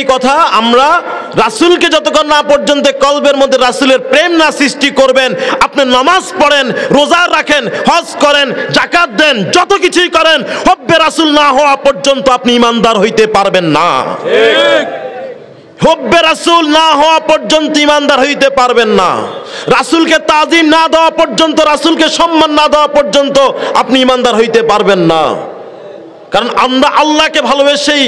এই কথা, আমরা রাসূলকে যতক্ষণ না পর্যন্ত কলবের মধ্যে রাসূলের প্রেম না সৃষ্টি করবেন, আপনি নামাজ পড়েন, রোজা রাখেন, হজ করেন, যাকাত দেন, যত কিছুই করেন, হব্বে রাসূল না হওয়া পর্যন্ত আপনি ঈমানদার হইতে পারবেন না। ঠিক, হব্বে রাসূল না হওয়া পর্যন্ত ঈমানদার হইতে পারবেন না। রাসূলকে তাজিম না দেওয়া পর্যন্ত, রাসূলকে সম্মান না দেওয়া পর্যন্ত আপনি ঈমানদার হইতে পারবেন না। কারণ আমরা আল্লাহকে ভালোবাসি,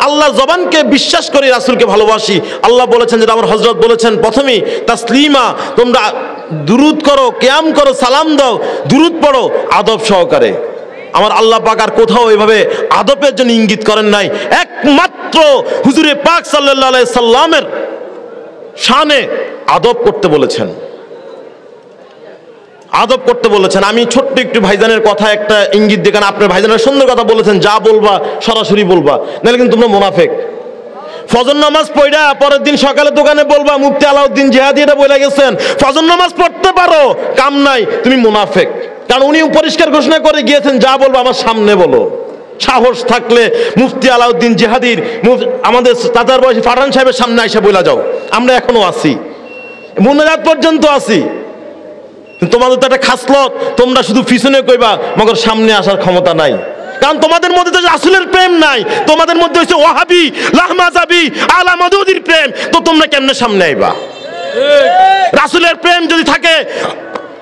আল্লাহর জবানকে বিশ্বাস করি, রাসূলকে ভালোবাসি। আল্লাহ বলেছেন, যেটা আমার হযরত বলেছেন প্রথমেই, তাসলিমা, তোমরা দুরূদ করো, কিয়াম করো, সালাম দাও, দুরূদ পড়ো আদব সহকারে। আমার আল্লাহ পাক আর কোথাও এইভাবে আদবের জন্য ইঙ্গিত করেন নাই, একমাত্র হুজুরে পাক সাল্লাল্লাহু আলাইহি সাল্লামের শানে আদব করতে বলেছেন, আদব করতে বলেছেন। আমি ছোট্ট একটু ভাইজানের কথা একটা ইঙ্গিত দেখেন, আপনার ভাইজানের সুন্দর কথা বলেছেন, যা বলবা সরাসরি বলবা, নাহলে কিন্তু তোমরা মুনাফিক। ফজর নামাজ পড়া পরের দিন সকালে দোকানে বলবা মুফতি আলাউদ্দিন জিহাদি এটা বলে গেছেন, ফজর নামাজ পড়তে পারো, কাম নাই, তুমি মুনাফিক। কারণ উনি পরিষ্কার ঘোষণা করে গিয়েছেন, যা বলবো আমার সামনে বলো। সাহস থাকলে মুফতি আলাউদ্দিন জিহাদির, আমাদের তাতার বয়সী ফারহান সাহেবের সামনে আইসা বলে যাও, আমরা এখনো আছি, মুনাজাত পর্যন্ত আছি। তোমাদের তো একটা খাসলত, তোমরা শুধু পিছনে কইবা, মগর সামনে আসার ক্ষমতা নাই। কারণ তোমাদের মধ্যে তো রাসূলের প্রেম নাই, তোমাদের মধ্যে হচ্ছে ওয়াহাবি, লাহমাজাবি, আলা মাদুদির প্রেম। তো তোমরা কেমনে সামনে আইবা? রাসূলের প্রেম যদি থাকে,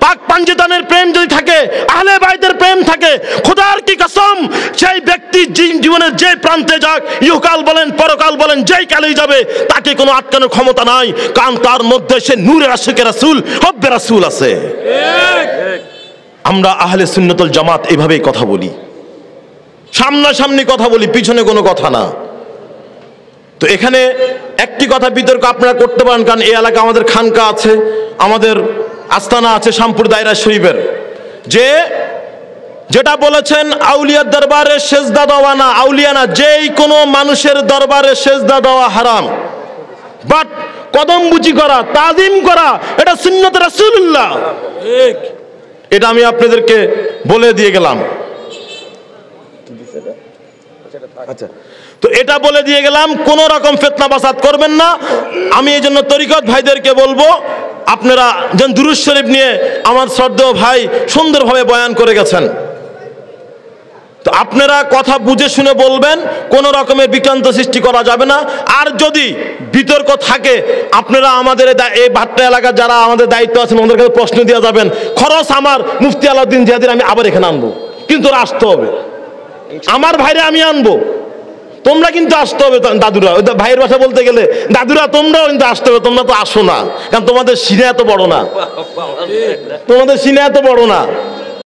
পাক পাঞ্জেদানের প্রেম যদি থাকে, আহলে বাইতের প্রেম থাকে, খোদার কি কসম, সেই ব্যক্তি জীবনের যে প্রান্তে যাক, ইহকাল বলেন পরকাল বলেন, যেই কালেই যাবে, তাকে কোনো আটকানোর ক্ষমতা নাই। কারণ তার মধ্যে সে নূরে আশিকে রাসূল, হব্বে রাসূল আছে। আমরা আহলে সুন্নাতুল জামাত এভাবেই কথা বলি, সামনাসামনি কথা বলি, পিছনে কোনো কথা না। তো এখানে একটি কথা বিতর্ক আপনারা করতে পারেন, কারণ এই এলাকা আমাদের খানকা আছে, আমাদের আস্তানা আছে শামপুর দায়রা শরীফের, যে যেটা বলেছেন আউলিয়ার দরবারে সেজদা দেওয়া না, আউলিয়া না, যেই কোনো মানুষের দরবারে সেজদা দেওয়া হারাম, বাট কদম বুচি করা, তাজিম করা, এটা সুন্নত রাসূলুল্লাহ। ঠিক, এটা আমি আপনাদেরকে বলে দিয়ে গেলাম। আচ্ছা, তো এটা বলে দিয়ে গেলাম, কোন রকম ফিতনা ফাসাদ করবেন না। আমি এই জন্য তরিকত ভাইদেরকে বলবো, আপনারা যেন দুরূদ শরীফ নিয়ে আমার শ্রদ্ধেয় ভাই সুন্দরভাবে বয়ান করে গেছেন, তো আপনারা কথা বুঝে শুনে বলবেন, কোন রকমের বিভ্রান্ত সৃষ্টি করা যাবে না। আর যদি বিতর্ক থাকে, আপনারা আমাদের এই ভাট্টা এলাকার যারা আমাদের দায়িত্ব আছেন, ওদের কাছে প্রশ্ন দিয়ে যাবেন। খরচ আমার মুফতি আলাউদ্দিন জিহাদির আমি আবার এখানে আনবো, কিন্তু আসতে হবে, আমার ভাইরে আমি আনবো, তোমরা কিন্তু আসতে হবে। দাদুরা, ওই ভাইয়ের ভাষা বলতে গেলে দাদুরা, তোমরাও কিন্তু আসতে হবে। তোমরা তো আসো না, কারণ তোমাদের সিনা এত বড় না, তোমাদের সিনা এত বড় না।